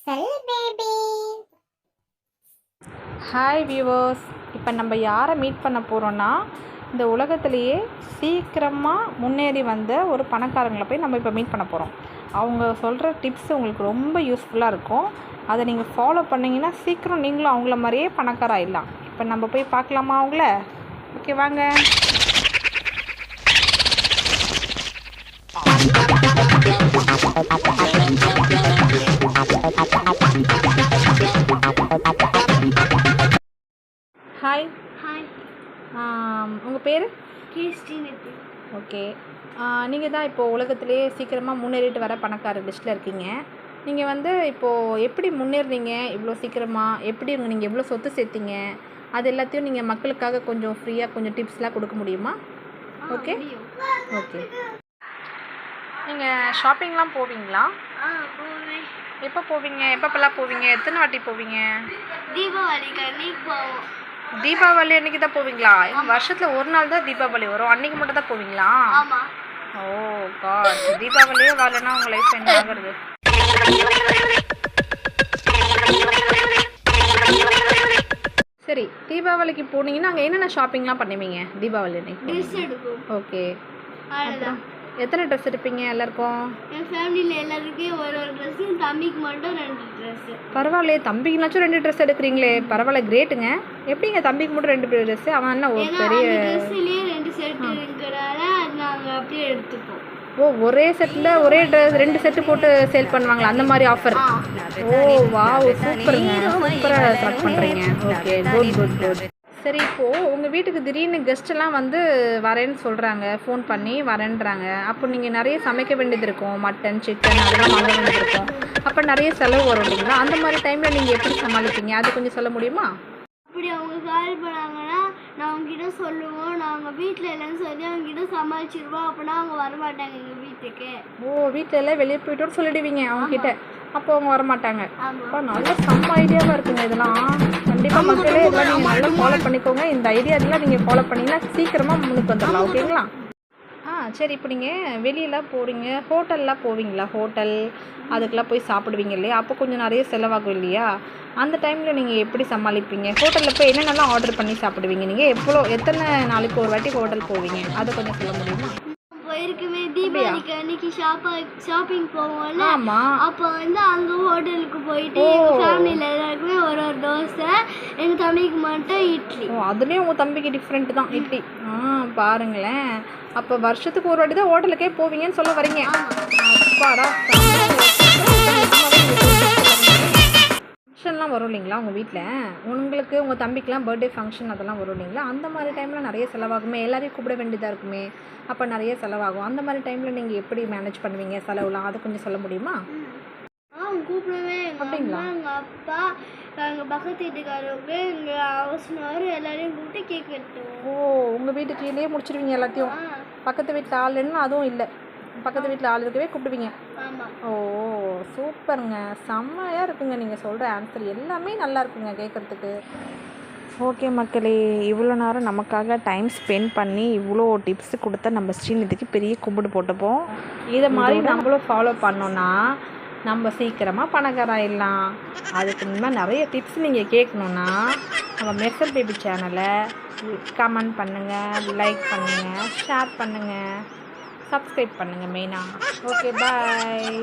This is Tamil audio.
செல் பேபி. ஹாய் வியூவர்ஸ், இப்போ நம்ம யாரை மீட் பண்ண போகிறோன்னா, இந்த உலகத்திலேயே சீக்கிரமாக முன்னேறி வந்த ஒரு பணக்காரங்களை போய் நம்ம இப்போ மீட் பண்ண போகிறோம். அவங்க சொல்கிற டிப்ஸ் உங்களுக்கு ரொம்ப யூஸ்ஃபுல்லாக இருக்கும். அதை நீங்கள் ஃபாலோ பண்ணிங்கன்னா சீக்கிரம் நீங்களும் அவங்கள மாதிரியே பணக்கார ஆகிடலாம். இப்போ நம்ம போய் பார்க்கலாமா அவங்கள? ஓகே வாங்க. ஹாய். உங்கள் பேர்? ஓகே. நீங்கள் தான் இப்போது உலகத்திலே சீக்கிரமாக முன்னேறிட்டு வர பணக்கார லிஸ்ட்டில் இருக்கீங்க. நீங்கள் இப்போது எப்படி முன்னேறினீங்க இவ்வளோ சீக்கிரமாக? எப்படி நீங்கள் எவ்வளோ சொத்து சேர்த்தீங்க? அது எல்லாத்தையும் நீங்கள் மக்களுக்காக கொஞ்சம் ஃப்ரீயாக கொஞ்சம் டிப்ஸ்லாம் கொடுக்க முடியுமா? Okay okay. நீங்கள் ஷாப்பிங்லாம் போவீங்களா? எப்போ போவீங்க? எப்பப்பெல்லாம் போவீங்க? எத்தனை வாட்டி போவீங்க? தீபாவளி அன்றைக்கி தான் போவீங்களா? வருஷத்தில் ஒரு நாள் தான் தீபாவளி வரும், அன்றைக்கி மட்டும் தான் போவீங்களா? ஓ காட், தீபாவளியே வரலன்னா உங்கள் லைஃப் என்ன ஆகுறது? சரி, தீபாவளிக்கு போனீங்கன்னா அங்கே என்னென்ன ஷாப்பிங்லாம் பண்ணுவீங்க தீபாவளி அன்னைக்கு? ஓகே. அப்புறம் எத்தனை ட்ரெஸ் எடுப்பீங்க எல்லாருக்கும்? என் ஃபேமிலியில் எல்லாருக்கும் ஒரு ட்ரெஸ்ஸு, தம்பிக்கு மட்டும் 2 ட்ரெஸ்ஸு. பரவாயில்லையே, தம்பிக்குனாச்சும் 2 ட்ரெஸ் எடுக்கிறீங்களே, பரவாயில்ல, கிரேட்டுங்க. எப்படிங்க தம்பிக்கு மட்டும் 2 ட்ரெஸ்ஸு? அவன் என்ன ஒரு பெரிய ட்ரெஸ்ஸுலேயே 2 செட்டு இருக்கிறனால நாங்கள் அப்படியே எடுத்துப்போம். ஓ, ஒரே செட்டில் ஒரே ட்ரெஸ் 2 செட்டு போட்டு சேல் பண்ணுவாங்களா? அந்த மாதிரி ஆஃபர்? ஓ வாவ், சூப்பருங்க, சூப்பராக செலக்ட் பண்ணுறீங்க. Okay, good good good. சரி, இப்போது உங்கள் வீட்டுக்கு திடீர்னு கெஸ்ட்டெல்லாம் வரேன்னு சொல்கிறாங்க, ஃபோன் பண்ணி வரேன்றாங்க. அப்போ நீங்கள் நிறைய சமைக்க வேண்டியது இருக்கும், மட்டன் சிக்கன் அதெல்லாம் வாங்க வேண்டியது இருக்கும். அப்போ நிறைய செலவு வரும் இல்லைங்களா? அந்த மாதிரி டைமில் நீங்கள் எப்படி சமாளிப்பீங்க? அது கொஞ்சம் சொல்ல முடியுமா? அப்படி அவங்க கால் பண்ணாங்கன்னா நான் அவங்ககிட்ட சொல்லுவோம், நாங்கள் வீட்டில் இல்லைன்னு சொல்லி அவங்ககிட்ட சமாளிச்சிருவோம். அப்படின்னா அவங்க வரமாட்டாங்க எங்கள் வீட்டுக்கு. ஓ, வீட்டில் எல்லாம் வெளியே போய்ட்டு சொல்லிடுவீங்க அவங்ககிட்ட, அப்போ அவங்க வரமாட்டாங்க. அப்போ நல்ல செம்ம ஐடியாவாக இருக்குங்க இதெல்லாம். கண்டிப்பாக மக்களே இதெல்லாம் நீங்கள் நல்லா ஃபாலோ பண்ணிக்கோங்க. இந்த ஐடியாலாம் நீங்கள் ஃபாலோ பண்ணிங்கன்னா சீக்கிரமாக முன்னுக்கு வந்துடலாம். ஓகேங்களா? சரி, இப்போ நீங்கள் வெளியெல்லாம் போகிறீங்க, ஹோட்டல்லாம் போவீங்களா? ஹோட்டல் அதுக்கெல்லாம் போய் சாப்பிடுவீங்க இல்லையா? அப்போ கொஞ்சம் நிறைய செலவாகும் இல்லையா? அந்த டைமில் நீங்கள் எப்படி சமாளிப்பீங்க? ஹோட்டலில் போய் என்னென்னலாம் ஆர்டர் பண்ணி சாப்பிடுவீங்க? நீங்கள் எத்தனை நாளைக்கு ஒரு வாட்டி ஹோட்டல் போவீங்க? அதை கொஞ்சம் சொல்ல முடியுமா? போயிருக்குமே தீபாவளிக்கு அன்னைக்கு ஷாப்பிங் போவோம்ல. ஆமாம். அப்போ அங்கே ஹோட்டலுக்கு போயிட்டு எங்கள் ஃபேமிலியில் எல்லாருக்குமே ஒரு தோசை, எங்கள் தம்பிக்கு மட்டும் இட்லி. ஓ, அதுலேயும் உங்கள் தம்பிக்கு டிஃப்ரெண்ட் தான் இட்லி. பாருங்களேன், அப்போ வருஷத்துக்கு ஒரு வாட்டி தான் ஹோட்டலுக்கே போவீங்கன்னு சொல்ல வரீங்க. அப்பாடா, ஃபங்க்ஷன்லாம் வரும் இல்லைங்களா உங்கள் வீட்டில்? உங்களுக்கு உங்கள் தம்பிக்கெலாம் பர்த்டே ஃபங்க்ஷன் அதெல்லாம் வரும் இல்லைங்களா? அந்த மாதிரி டைமில் நிறைய செலவாகுமே, எல்லாரையும் கூப்பிட வேண்டியதாக இருக்குமே, அப்போ நிறைய செலவாகும். அந்த மாதிரி டைமில் நீங்கள் எப்படி மேனேஜ் பண்ணுவீங்க செலவுலாம்? அதை கொஞ்சம் சொல்ல முடியுமா? கூப்பிடுவே அப்படிங்களா? எங்கள் அப்பா, எங்கள் பக்கத்து வீட்டுக்காரவங்க, எங்கள் அவசனார் எல்லாரையும் கூப்பிட்டு கேக் வெட்டுவோம். ஓ, உங்கள் வீட்டுக்குள்ளேயே முடிச்சிருவீங்க எல்லாத்தையும்? பக்கத்து வீட்டில் ஆள் இல்லைன்னா அதுவும் இல்லை, பக்கத்து வீட்டில் ஆள் இருக்கவே கூப்பிடுவீங்க. ஓ சூப்பருங்க, செம்மையாக இருக்குங்க. நீங்கள் சொல்கிற ஆன்சர் எல்லாமே நல்லா இருக்குங்க கேட்குறதுக்கு. ஓகே மக்களே, இவ்வளோ நேரம் நமக்காக டைம் ஸ்பெண்ட் பண்ணி இவ்வளோ டிப்ஸ் கொடுத்த நம்ம ஸ்ரீநிதிக்கு பெரிய கும்பிடு போட்டுப்போம். இதை மாதிரி நம்மளும் ஃபாலோ பண்ணோன்னா நம்ம சீக்கிரமாக பணக்கார ஆகிடலாம். அதுக்கு முன்னாடி நிறைய டிப்ஸ் நீங்கள் கேட்கணுன்னா நம்ம மெர்சல் பேபி சேனலை கமெண்ட் பண்ணுங்கள், லைக் பண்ணுங்கள், ஷேர் பண்ணுங்கள், சப்ஸ்கிரைப் பண்ணுங்கள் மெயினாக. ஓகே, பாய்.